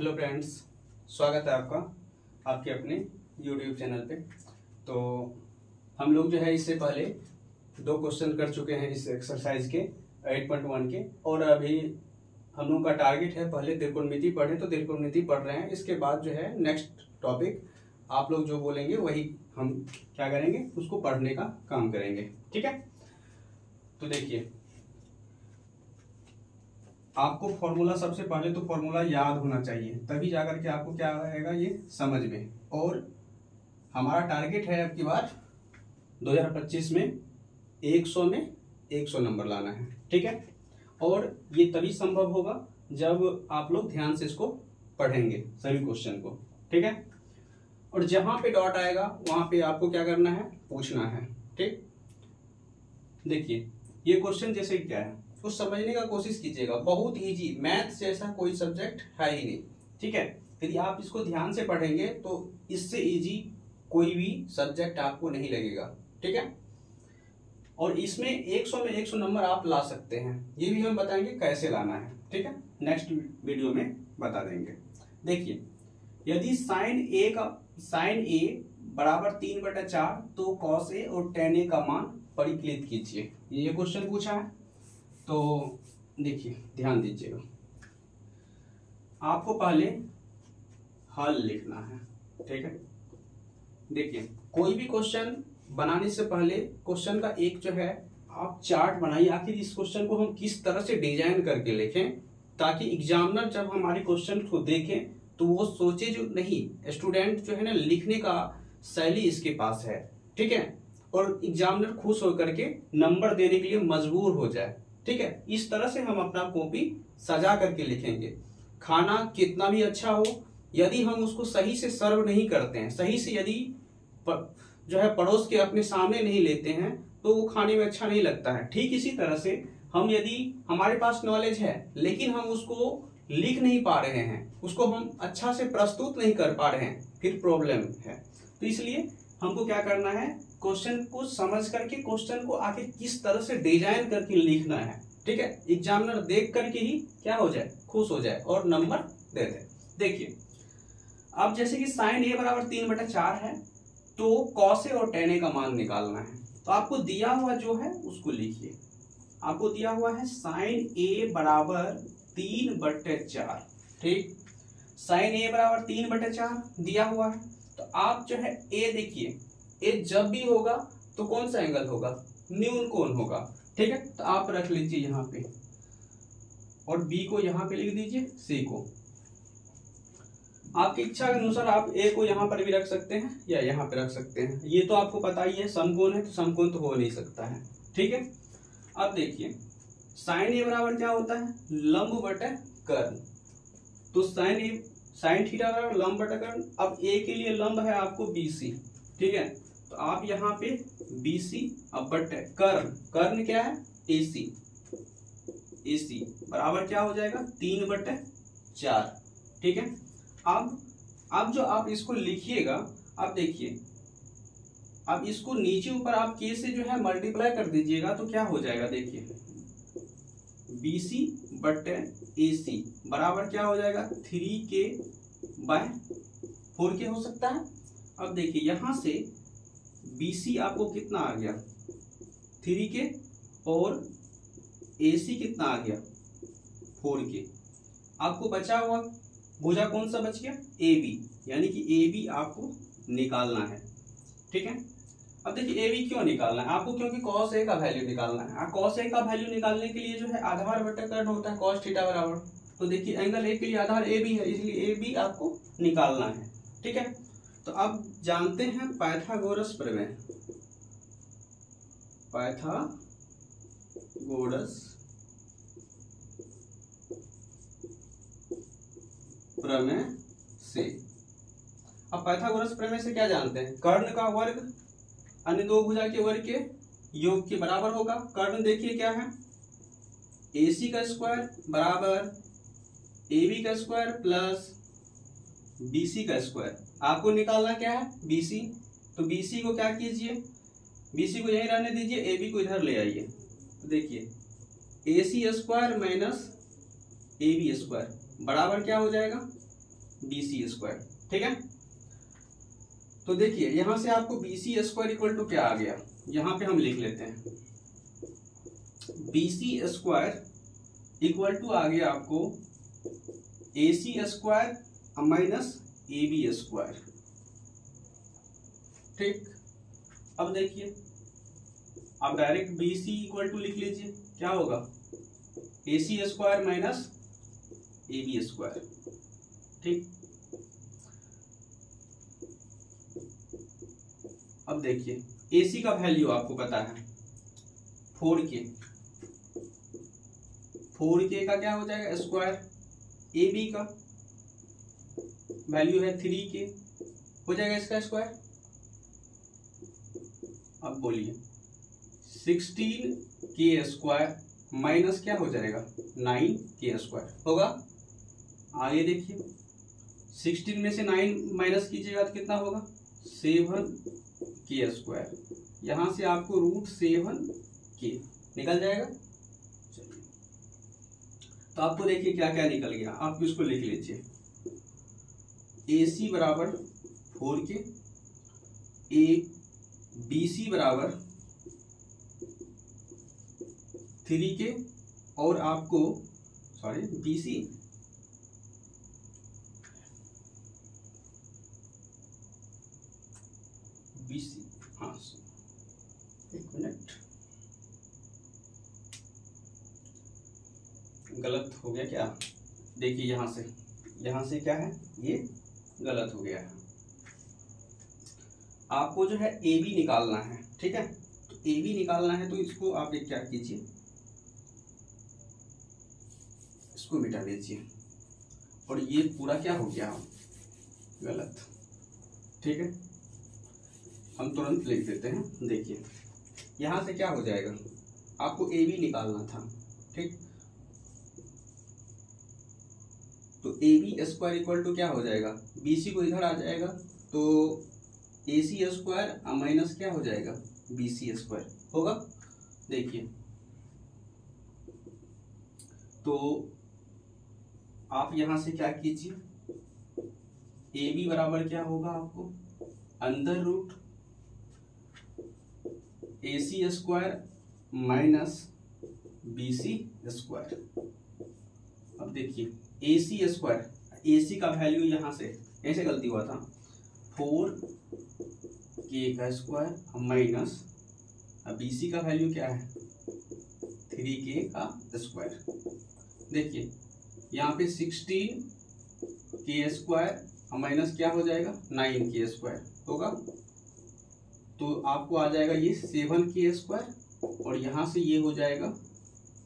Hello friends, स्वागत है आपका आपके अपने यूट्यूब चैनल पे। तो हम लोग जो है इससे पहले 2 क्वेश्चन कर चुके हैं इस एक्सरसाइज के 8.1 के, और अभी हम लोग का टारगेट है पहले त्रिकोणमिति पढ़े, तो त्रिकोणमिति पढ़ रहे हैं। इसके बाद जो है नेक्स्ट टॉपिक आप लोग जो बोलेंगे वही हम क्या करेंगे, उसको पढ़ने का काम करेंगे। ठीक है, तो देखिए आपको फॉर्मूला, सबसे पहले तो फॉर्मूला याद होना चाहिए, तभी जाकर के आपको क्या आएगा ये समझ में। और हमारा टारगेट है अब की बार 2025 में 100 में 100 नंबर लाना है। ठीक है, और ये तभी संभव होगा जब आप लोग ध्यान से इसको पढ़ेंगे सभी क्वेश्चन को। ठीक है, और जहां पे डॉट आएगा वहां पे आपको क्या करना है, पूछना है। ठीक, देखिए ये क्वेश्चन जैसे क्या है तो समझने का कोशिश कीजिएगा, बहुत इजी, मैथ्स जैसा कोई सब्जेक्ट है ही नहीं। ठीक है, यदि आप इसको ध्यान से पढ़ेंगे तो इससे इजी कोई भी सब्जेक्ट आपको नहीं लगेगा। ठीक है, और इसमें 100 में 100 नंबर आप ला सकते हैं, ये भी हम बताएंगे कैसे लाना है। ठीक है, नेक्स्ट वीडियो में बता देंगे। देखिए यदि साइन ए बराबर 3/4 तो कॉस ए और tan ए का मान परिकलित कीजिए, ये क्वेश्चन पूछा है। तो देखिए ध्यान दीजिएगा, आपको पहले हल लिखना है। ठीक है, देखिए कोई भी क्वेश्चन बनाने से पहले क्वेश्चन का एक जो है आप चार्ट बनाइए, आखिर इस क्वेश्चन को हम किस तरह से डिजाइन करके लिखें, ताकि एग्जामिनर जब हमारे क्वेश्चन को देखें तो वो सोचे जो नहीं, स्टूडेंट जो है ना लिखने का शैली इसके पास है। ठीक है, और एग्जामिनर खुश होकर के नंबर देने के लिए मजबूर हो जाए। ठीक है, इस तरह से हम अपना कॉपी सजा करके लिखेंगे। खाना कितना भी अच्छा हो, यदि हम उसको सही से सर्व नहीं करते हैं, सही से यदि जो है पड़ोस के अपने सामने नहीं लेते हैं तो वो खाने में अच्छा नहीं लगता है। ठीक इसी तरह से हम, यदि हमारे पास नॉलेज है लेकिन हम उसको लिख नहीं पा रहे हैं, उसको हम अच्छा से प्रस्तुत नहीं कर पा रहे हैं, फिर प्रॉब्लम है। तो इसलिए हमको क्या करना है, क्वेश्चन को समझ करके क्वेश्चन को आखिर किस तरह से डिजाइन करके लिखना है। ठीक है, एग्जामिनर देख करके ही क्या हो जाए, खुश हो जाए और नंबर दे दे। देखिए अब जैसे कि साइन ए बराबर 3/4 है तो कॉस ए और tan ए का मान निकालना है। तो आपको दिया हुआ जो है उसको लिखिए, आपको दिया हुआ है साइन ए बराबर 3/4। ठीक, साइन ए बराबर 3/4 दिया हुआ है, तो आप जो है ए देखिए, ए जब भी होगा तो कौन सा एंगल होगा, न्यून कोण होगा। ठीक है, तो आप रख लीजिए यहाँ पे, और बी को यहाँ पे लिख दीजिए, सी को। आपकी इच्छा के अनुसार आप ए को यहाँ पर भी रख सकते हैं या यहाँ पे रख सकते हैं, ये तो आपको पता ही है समकोण है, तो समकोण तो हो नहीं सकता है। ठीक है, अब देखिए साइन ए बराबर क्या होता है, लंब बटे कर्ण। तो साइन थीटा बराबर लंब बटे कर्ण। अब ए के लिए लंब है आपको BC। ठीक है, तो आप यहाँ पे BC अब बटे कर्ण क्या है, AC बराबर क्या हो जाएगा, 3/4। ठीक है, अब जो आप इसको लिखिएगा, अब देखिए अब इसको नीचे ऊपर आप के से जो है मल्टीप्लाई कर दीजिएगा तो क्या हो जाएगा, देखिए BC बटे AC बराबर क्या हो जाएगा, 3K/4K हो सकता है। अब देखिए यहां से BC आपको कितना आ गया, 3K, और AC कितना आ गया, 4K। आपको बचा हुआ भुजा कौन सा बच गया, AB, यानी कि AB आपको निकालना है। ठीक है, अब देखिए AB क्यों निकालना है आपको, क्योंकि cos A का वैल्यू निकालना है। cos A का वैल्यू निकालने के लिए जो है आधार बटे कर्ण होता है cos थीटा बराबर। तो देखिए एंगल A के लिए आधार AB है, इसलिए AB आपको निकालना है। ठीक है, तो अब जानते हैं पाइथागोरस प्रमेय। पाइथागोरस प्रमेय से, अब पाइथागोरस प्रमेय से क्या जानते हैं, कर्ण का वर्ग अन्य दो भुजा के वर्ग के योग के बराबर होगा। कर्ण देखिए क्या है, AC का स्क्वायर बराबर AB का स्क्वायर प्लस BC का स्क्वायर। आपको निकालना क्या है, BC। तो BC को क्या कीजिए, BC को यहीं रहने दीजिए, AB को इधर ले आइए। तो देखिए AC² माइनस AB² बराबर क्या हो जाएगा, BC स्क्वायर। ठीक है, तो देखिए यहां से आपको BC स्क्वायर इक्वल टू क्या आ गया, यहां पे हम लिख लेते हैं BC स्क्वायर इक्वल टू आ गया आपको AC square minus AB square. ठीक, अब देखिए आप डायरेक्ट BC इक्वल टू लिख लीजिए, क्या होगा AC square minus AB square. ठीक, अब देखिए AC का वैल्यू आपको पता है 4K, 4K का क्या हो जाएगा स्क्वायर, AB का वैल्यू है 3K, हो जाएगा इसका स्क्वायर। अब बोलिए 16K स्क्वायर माइनस क्या हो जाएगा 9K स्क्वायर होगा। आगे देखिए 16 में से 9 माइनस कीजिएगा तो कितना होगा 7K स्क्वायर, यहां से आपको √7K निकल जाएगा। चलिए तो आपको देखिए क्या क्या निकल गया, आप इसको लिख लीजिए AC बराबर 4K, BC बराबर 3K और आपको BC हाँ एक मिनट गलत हो गया क्या, देखिए यहाँ से क्या है ये गलत हो गया है। आपको जो है AB निकालना है, ठीक है, तो AB निकालना है तो इसको आप एक क्या कीजिए, इसको मिटा दीजिए और ये पूरा क्या हो गया गलत। ठीक है, हम तुरंत लिख देते हैं। देखिए यहां से क्या हो जाएगा, आपको AB निकालना था, ठीक, तो AB स्क्वायर इक्वल टू क्या हो जाएगा, BC को इधर आ जाएगा तो AC स्क्वायर माइनस क्या हो जाएगा BC स्क्वायर होगा। देखिए तो आप यहां से क्या कीजिए, AB बराबर क्या होगा आपको under root AC square minus BC square. अब देखिए AC स्क्वायर, AC का वैल्यू यहां से ऐसे गलती हुआ था 4K का स्क्वायर माइनस BC का वैल्यू क्या है 3K का स्क्वायर। देखिए यहाँ पे 16K स्क्वायर माइनस क्या हो जाएगा 9K स्क्वायर होगा, तो आपको आ जाएगा ये 7K स्क्वायर और यहाँ से ये हो जाएगा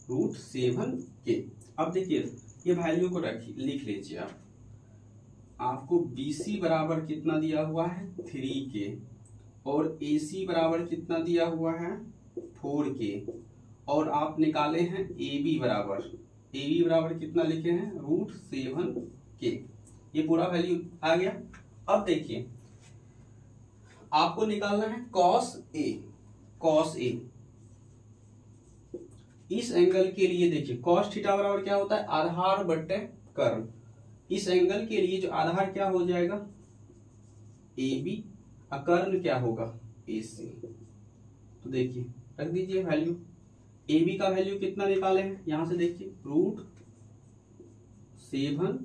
√7K। अब देखिए ये वैल्यू को लिख लीजिए आप, आपको BC बराबर कितना दिया हुआ है 3K और AC बराबर कितना दिया हुआ है 4K और आप निकाले हैं AB बराबर कितना लिखे हैं √7K, ये पूरा वैल्यू आ गया। अब देखिए आपको निकालना है cos A। इस एंगल के लिए देखिए cos थीटा बराबर क्या होता है आधार बट्टे कर्ण, इस एंगल के लिए जो आधार क्या हो जाएगा AB और कर्ण क्या होगा AC। तो देखिए रख दीजिए वैल्यू, AB का वैल्यू कितना निकाले हैं यहां से देखिए √7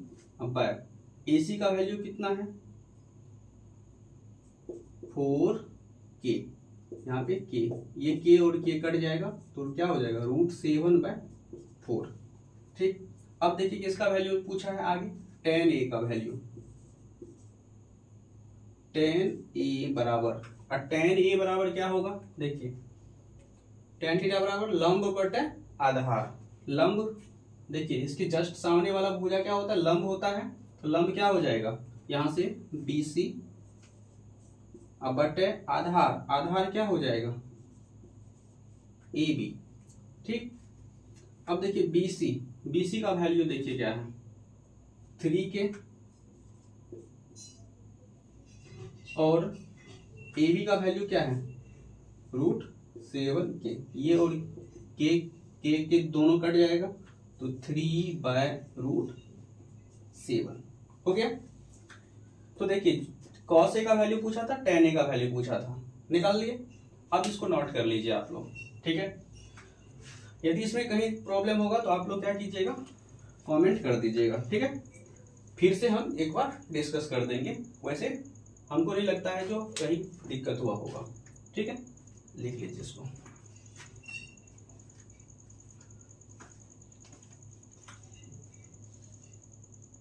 AC का वैल्यू कितना है 4K, यहाँ पे K, ये K और K कट जाएगा तो क्या हो जाएगा √7/4। ठीक, अब देखिए किसका वैल्यू पूछा है आगे tan A का वैल्यू, tan A बराबर, और tan A बराबर क्या होगा देखिए tan थीटा बराबर लंब बटे आधार, लंब देखिए इसके जस्ट सामने वाला भुजा क्या होता है लंब होता है, तो लंब क्या हो जाएगा यहां से BC अब बटे आधार क्या हो जाएगा AB। ठीक, अब देखिए BC का वैल्यू देखिए क्या है 3K और AB का वैल्यू क्या है √7K, ये और K दोनों कट जाएगा तो 3/√7 हो गया। तो देखिए cos a का वैल्यू पूछा था, tan a का वैल्यू पूछा था, निकाल लिए। अब इसको नोट कर लीजिए आप लोग, ठीक है। यदि इसमें कहीं प्रॉब्लम होगा तो आप लोग क्या कीजिएगा, कमेंट कर दीजिएगा, ठीक है। फिर से हम एक बार डिस्कस कर देंगे, वैसे हमको नहीं लगता है जो कहीं दिक्कत हुआ होगा, ठीक है। लिख लीजिए इसको।